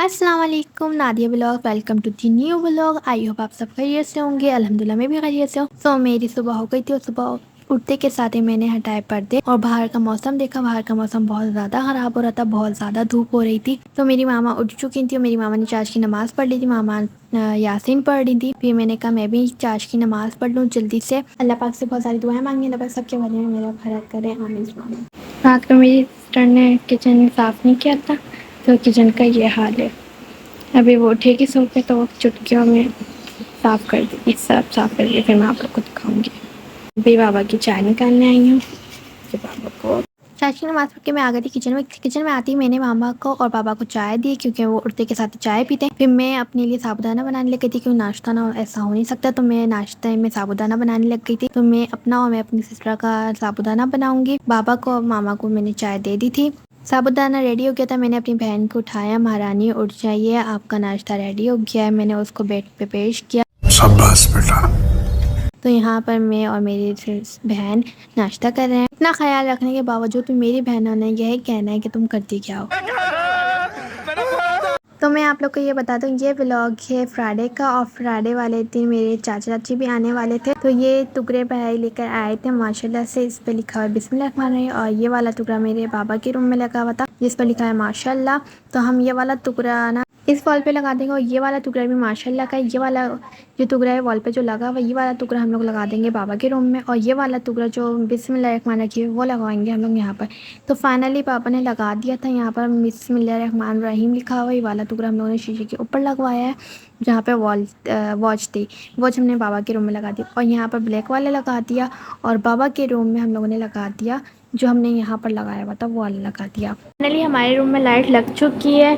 अस्सलाम वालेकुम, Nadia blog. Welcome to the new blog. I hope आप सब खैरियत से होंगे। अल्हम्दुलिल्लाह मैं भी खैरियत से हूँ। सो मेरी सुबह हो गई थी और सुबह उठते के साथ ही मैंने हटाए पर्दे और बाहर का मौसम देखा। बाहर का मौसम बहुत ज़्यादा ख़राब हो रहा था, बहुत ज़्यादा धूप हो रही थी। तो मेरी मामा उठ चुकी थी और मेरी मामा ने चाश की नमाज़ पढ़ ली थी। मामा यासीन पढ़ रही थी। फिर मैंने कहा मैं भी चाश की नमाज़ पढ़ लूँ जल्दी से। अल्लाह पाक से बहुत सारी दुआएं मांगी, अल्लाह पाक सबके बारे में मेरा भला करे, आमीन। रात को मेरी सिस्टर ने किचन साफ़ नहीं किया था तो किचन का ये हाल है। अभी वो उठेगी सो के तो चुटकियों में साफ़ कर देगी, सब साफ़ करके फिर मैं आप लोग को दिखाऊंगी। अभी बाबा की चाय निकालने आई हूँ। फिर बाबा को चाय की नमाज़ पढ़ के मैं आ गई थी किचन में। किचन में आती ही मैंने मामा को और पापा को चाय दी क्योंकि वो उठते के साथ चाय पीते हैं। फिर मैं अपने लिए साबूदाना बनाने लग गई थी क्योंकि नाश्ता ना ऐसा हो नहीं सकता, तो मैं नाश्ते में साबूदाना बनाने लग गई थी। तो मैं अपना और मैं अपनी सिस्टर का साबूदाना बनाऊंगी। बाबा को और मामा को मैंने चाय दे दी थी। साबूदाना रेडी हो गया था। मैंने अपनी बहन को उठाया, महारानी उठ जाइए, आपका नाश्ता रेडी हो गया है। मैंने उसको बेड पे पेश किया। शाबाश बेटा। तो यहाँ पर मैं और मेरी बहन नाश्ता कर रहे हैं। इतना ख्याल रखने के बावजूद भी मेरी बहनों ने यही कहना है कि तुम करती क्या हो। तो मैं आप लोग को ये बता दूं, ये व्लॉग है फ्राइडे का और फ्राइडे वाले दिन मेरे चाचा चाची भी आने वाले थे। तो ये टुकड़े भाई लेकर आए थे माशाल्लाह से। इस पे लिखा हुआ है बिस्मिल्लाहिर्रहमानिर्रहीम और ये वाला टुकड़ा मेरे बाबा के रूम में लगा हुआ था जिस पर लिखा है माशाल्लाह। तो हम ये वाला टुकड़ा ना इस वॉल पे लगा देंगे और ये वाला टुकड़ा भी माशाल्लाह का। ये वाला जो टुकड़ा है वॉल पे जो लगा हुआ, ये वाला टुकड़ा हम लोग लगा देंगे बाबा के रूम में और ये वाला टुकड़ा जो बिस्मिल्लाहिर्रहमानिर्रहीम वो लगवाएंगे हम लोग यहाँ पर। तो फाइनली पापा ने लगा दिया था यहाँ पर बिस्मिल्लाहिर्रहमानिर्रहीम लिखा हुआ। ये वाला टुकड़ा हम लोगों ने शीशे के ऊपर लगवाया है जहाँ पे वॉच थी। वॉच हमने बाबा के रूम में लगा दी और यहाँ पर ब्लैक वाला लगा दिया और बाबा के रूम में हम लोगों ने लगा दिया जो हमने यहाँ पर लगाया हुआ था वो वाला लगा दिया। फाइनली हमारे रूम में लाइट लग चुकी है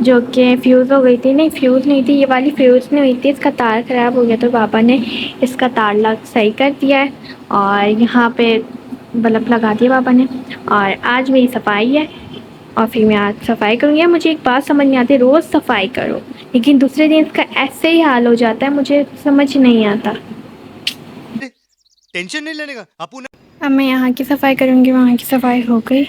जो कि फ्यूज़ हो गई थी। नहीं, फ्यूज़ नहीं थी, ये वाली फ्यूज़ नहीं हुई थी, इसका तार ख़राब हो गया तो पापा ने इसका तार सही कर दिया है और यहाँ पे बल्ब लगा दिया पापा ने। और आज मेरी सफाई है और फिर मैं आज सफाई करूँगी। मुझे एक बात समझ नहीं आती, रोज़ सफाई करो लेकिन दूसरे दिन इसका ऐसे ही हाल हो जाता है, मुझे समझ नहीं आता। टेंशन नहीं लेने का अपू ने। अब मैं यहाँ की सफाई करूँगी, वहाँ की सफाई हो गई,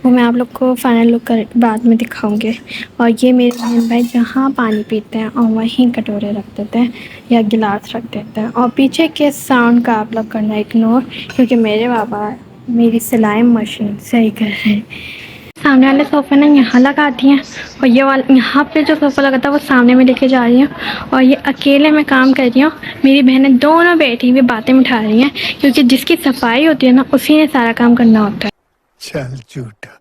वो मैं आप लोग को फाइनल लुक कर बाद में दिखाऊंगी। और ये मेरे बहन भाई जहाँ पानी पीते हैं और वहीं कटोरे रख देते हैं या गिलास रख देते हैं। और पीछे के साउंड का आप लोग करना इग्नोर क्योंकि मेरे बाबा मेरी सिलाई मशीन सही कर रहे हैं। सामने वाले सोफ़े ना यहाँ लगा दिए हैं और ये वाला यहाँ पे जो सोफ़ा लगा था वो सामने में लेके जा रही हूँ और ये अकेले मैं काम कर रही हूँ। मेरी बहनें दोनों बैठी हुई बातें उठा रही हैं क्योंकि जिसकी सफाई होती है ना उसी ने सारा काम करना होता है। चल झूठा।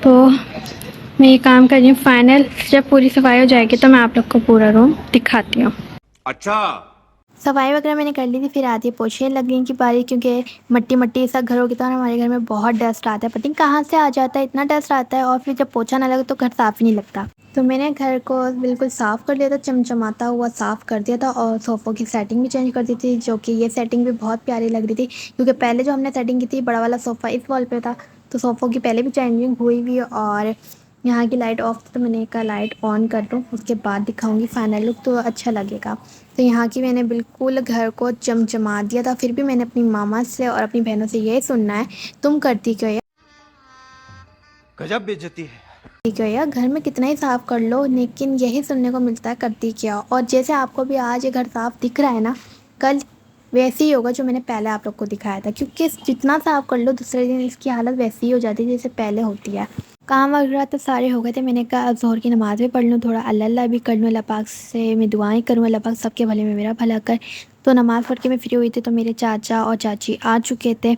तो मैं ये काम कर रही हूँ। फाइनल जब पूरी सफाई हो जाएगी तो मैं आप लोग को पूरा रूम दिखाती हूँ। अच्छा सफाई वगैरह मैंने कर ली थी। फिर आती पोछे लग गई की बारी क्योंकि मट्टी मट्टी सा घर हो गया था और हमारे घर में बहुत डस्ट आता है, पता नहीं कहाँ से आ जाता है, इतना डस्ट आता है। और फिर जब पोछा ना लगे तो घर साफ़ ही नहीं लगता। तो मैंने घर को बिल्कुल साफ़ कर दिया था, चमचमाता हुआ साफ़ कर दिया था और सोफ़ों की सेटिंग भी चेंज कर दी थी जो कि ये सेटिंग भी बहुत प्यारी लग रही थी क्योंकि पहले जो हमने सेटिंग की थी बड़ा वाला सोफ़ा इस वॉल पे था तो सोफ़ों की पहले भी चेंजिंग हुई हुई और यहाँ की लाइट ऑफ थी तो मैंने कहा लाइट ऑन कर दूँ उसके बाद दिखाऊंगी फाइनल लुक तो अच्छा लगेगा। तो यहाँ की मैंने बिल्कुल घर को चमचमा दिया था। फिर भी मैंने अपनी मामा से और अपनी बहनों से यही सुनना है, तुम करती क्यों है, गजब बेइज्जती है। ठीक है यार, घर में कितना ही साफ़ कर लो लेकिन यही सुनने को मिलता है करती क्या। और जैसे आपको भी आज ये घर साफ़ दिख रहा है ना, कल वैसे ही होगा जो मैंने पहले आप लोग को दिखाया था क्योंकि जितना साफ़ कर लो दूसरे दिन इसकी हालत वैसी ही हो जाती है जैसे पहले होती है। काम वगैरह तो सारे हो गए थे। मैंने कहा ज़ोहर की नमाज़ भी पढ़ लूँ, थोड़ा अल्लाह अल्लाह भी कर लूँ, अल्लाह पाक से मैं दुआएं करूँ, अल्लाह पाक सबके भले में मेरा भला कर। तो नमाज़ पढ़ के मैं फ्री हुई थी तो मेरे चाचा और चाची आ चुके थे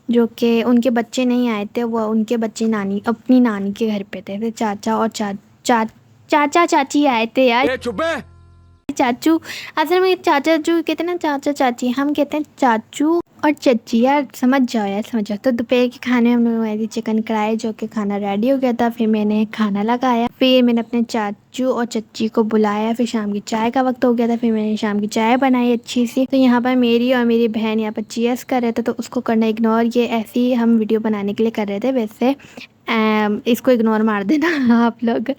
जो कि उनके बच्चे नहीं आए थे, वो उनके बच्चे नानी अपनी नानी के घर पे थे। फिर चाचा और चाचा चाची आए थे यार। चुप है। चाचू असल में चाचा जो कहते हैं ना चाचा चाची, हम कहते हैं चाचू और चच्ची, यार समझ जाओ यार समझ जाओ। तो दोपहर के खाने हम लोग आए थे चिकन कढ़ाई जो कि खाना रेडी हो गया था। फिर मैंने खाना लगाया, फिर मैंने अपने चाचू और चच्ची को बुलाया, फिर शाम की चाय का वक्त हो गया था, फिर मैंने शाम की चाय बनाई अच्छी सी। तो यहाँ पर मेरी और मेरी बहन यहाँ पर चीयर्स कर रहे थे तो उसको करना इग्नोर, ये ऐसे ही हम वीडियो बनाने के लिए कर रहे थे, वैसे इसको इग्नोर मार देना आप लोग।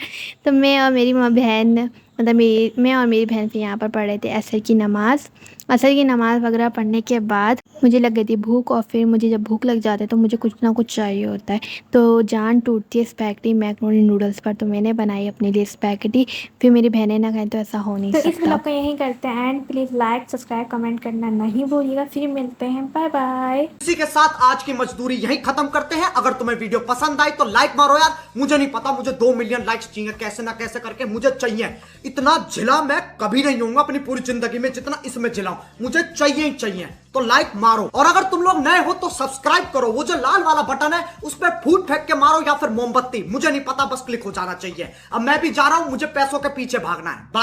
तो मैं और मेरी बहन मतलब मैं और मेरी बहन फिर यहाँ पर पढ़ रहे थे असर की नमाज़ असर की नमाज़ वगैरह पढ़ने के बाद मुझे लग गई थी भूख, और फिर मुझे जब भूख लग जाती है तो मुझे कुछ ना कुछ चाहिए होता है। तो जान टूटती है स्पैगेटी मैकरोनी नूडल्स पर, तो मैंने बनाई अपने लिए स्पैगेटी। फिर मेरी बहनें ना खाएं तो ऐसा हो नहीं सकता। तो इस व्लॉग को यहीं करते हैं and please like subscribe comment करना नहीं भूलिएगा। फिर मिलते हैं, बाय बाय। इसी के साथ आज की मजदूरी यहीं खत्म करते हैं। अगर तुम्हें वीडियो पसंद आई तो लाइक मारो यार। मुझे नहीं पता, मुझे 2 मिलियन लाइक्स चाहिए, कैसे ना कैसे करके मुझे चाहिए। इतना झिला मैं कभी नहीं होऊंगा अपनी पूरी जिंदगी में जितना इसमें झिलाऊं, मुझे चाहिए ही चाहिए। तो लाइक मारो, और अगर तुम लोग नए हो तो सब्सक्राइब करो। वो जो लाल वाला बटन है उस पर फूट फेंक के मारो या फिर मोमबत्ती, मुझे नहीं पता, बस क्लिक हो जाना चाहिए। अब मैं भी जा रहा हूं, मुझे पैसों के पीछे भागना है। बाय।